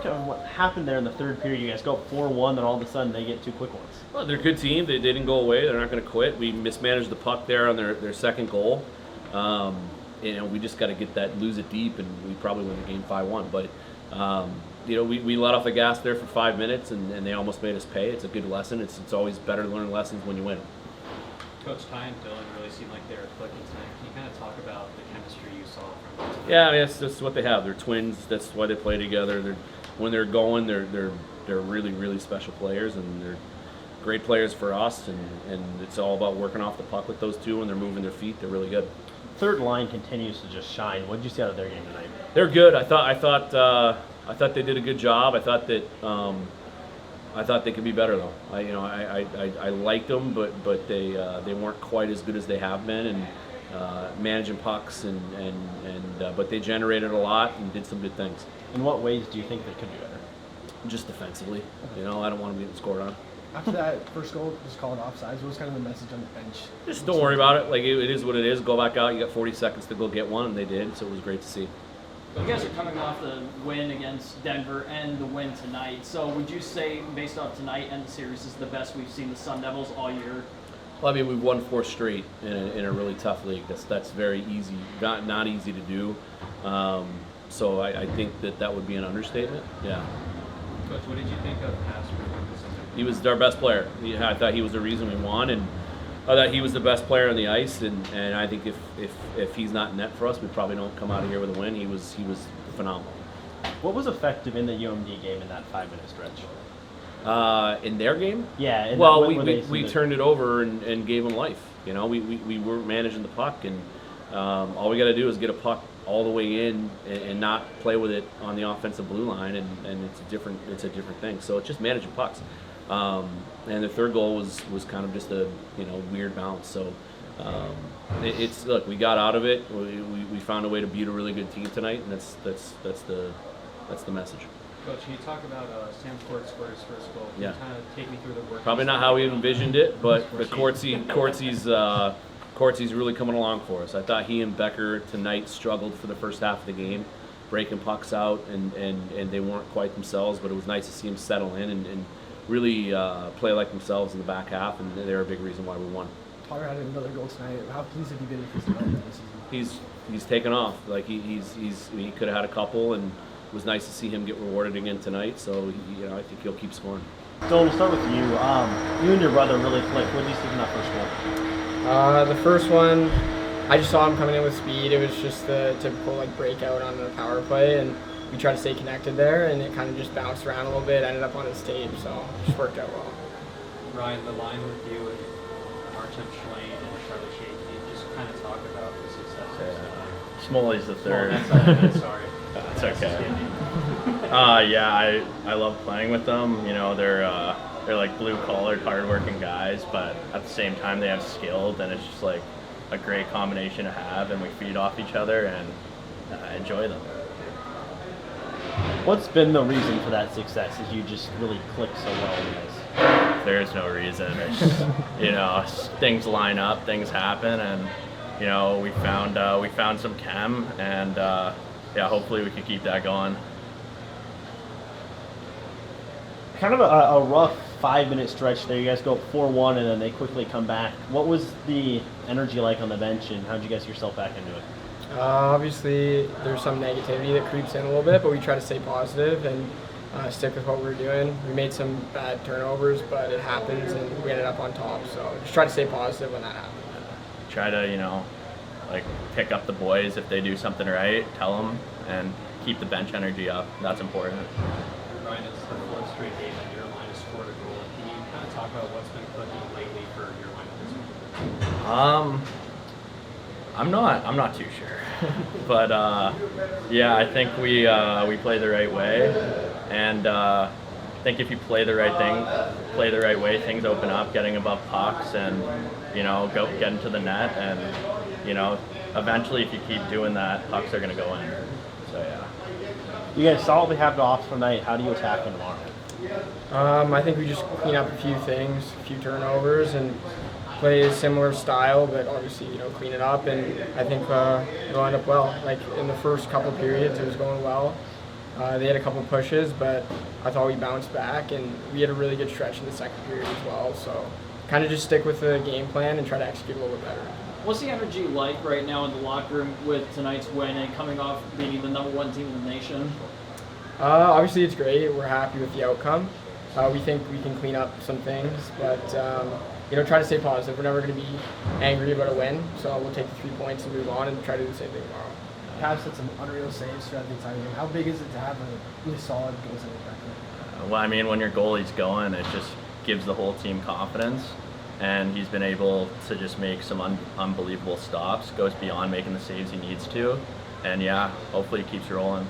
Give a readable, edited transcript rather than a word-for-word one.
talk on what happened there in the third period. You guys go up 4-1, then all of a sudden they get two quick ones. Well, they're a good team. They didn't go away. They're not going to quit. We mismanaged the puck there on their second goal. We just got to lose it deep, and we probably win the game 5-1. But we let off the gas there for 5 minutes, and they almost made us pay. It's a good lesson. It's always better to learn lessons when you win. Coach Ty and Dylan really seemed like they were clicking tonight. Can you kind of talk about the chemistry you saw from them tonight? Yeah, I mean, that's what they have. They're twins. That's why they play together. When they're going, they're really, really special players, and they're great players for us. And it's all about working off the puck with those two. When they're moving their feet, they're really good. Third line continues to just shine. What did you see out of their game tonight? They're good. I thought they did a good job. I thought they could be better though. I liked them, but they weren't quite as good as they have been, and managing pucks but they generated a lot and did some good things. In what ways do you think they could be better? Just defensively, I don't want to be scored on. After that first goal, just called offsides. What was kind of the message on the bench? Just don't worry about it. Like it is what it is. Go back out. You got 40 seconds to go get one, and they did. So it was great to see. You guys are coming off the win against Denver and the win tonight. So would you say, based off tonight and the series, is the best we've seen the Sun Devils all year? Well, I mean, we've won 4 straight in a really tough league. That's very easy, not easy to do. So I think that would be an understatement. Yeah. Coach, what did you think of Pastor? He was our best player. I thought he was the reason we won, and I thought he was the best player on the ice. And I think if he's not in net for us, we probably don't come out of here with a win. He was phenomenal. What was effective in the UMD game in that 5-minute stretch? In their game? Yeah. Well, we turned it over and gave them life. We weren't managing the puck, and all we got to do is get a puck all the way in and not play with it on the offensive blue line, and it's a different thing. So it's just managing pucks. And the third goal was kind of just a weird bounce. So look, we got out of it. We found a way to beat a really good team tonight, and that's the message. Coach, can you talk about Sam Court scored his first goal? Can Yeah. you kind of take me through the work? Probably not how we envisioned it, but Courtsy's really coming along for us. I thought he and Becker tonight struggled for the first half of the game, breaking pucks out, and they weren't quite themselves, but it was nice to see them settle in and really play like themselves in the back half, and they're a big reason why we won. Potter had another goal tonight. How pleased have you been with his development this season? He's taken off. Like he could have had a couple, and it was nice to see him get rewarded again tonight. So I think he'll keep scoring. Dylan, we'll start with you. You and your brother really clicked. What did you see from that first goal? The first one, I just saw him coming in with speed. It was just the typical breakout on the power play, and we tried to stay connected there, and it kind of just bounced around a little bit, ended up on his tape, so it just worked out well. Ryan, the line with you and Martin Schlein and Charlie Shea, can you just kind of talk about the success? Smalley's the third. Sorry. That's okay. I love playing with them. They're like blue-collared, hard-working guys, but at the same time they have skills, and it's just like a great combination to have, and we feed off each other and enjoy them. What's been the reason for that success? Is you just really click so well with guys? There's no reason. It's just, things line up, things happen, and we found some chem, and hopefully we can keep that going. Kind of a rough 5-minute stretch there. You guys go 4-1, and then they quickly come back. What was the energy like on the bench, and how did you guys get yourself back into it? Obviously, there's some negativity that creeps in a little bit, but we try to stay positive and stick with what we're doing. We made some bad turnovers, but it happens, and we ended up on top. So just try to stay positive when that happens. Try to, pick up the boys if they do something right, tell them, and keep the bench energy up. That's important. Ryan, it's the 4th straight game that your line has scored a goal. Can you kind of talk about what's been clicking lately for your line at this point? I'm not too sure, but I think we play the right way, and I think if you play the right way, things open up, getting above pucks, and go get into the net, and eventually if you keep doing that, pucks are going to go in. So yeah. You guys solidly have the off tonight. How do you attack them tomorrow? I think we just clean up a few things, a few turnovers, and play a similar style, but obviously, clean it up, and I think it'll end up well. Like in the first couple periods, it was going well, They had a couple pushes, but I thought we bounced back, and we had a really good stretch in the second period as well. So kind of just stick with the game plan and try to execute a little bit better. What's the energy like right now in the locker room with tonight's win and coming off being the #1 team in the nation? Obviously, it's great. We're happy with the outcome. We think we can clean up some things, but try to stay positive. We're never going to be angry about a win, so we'll take the 3 points and move on and try to do the same thing tomorrow. Cavs had some unreal saves throughout the entire game. How big is it to have a really solid goaltender back there? Well, I mean, when your goalie's going, it just gives the whole team confidence. And he's been able to just make some unbelievable stops, goes beyond making the saves he needs to. And yeah, hopefully he keeps rolling.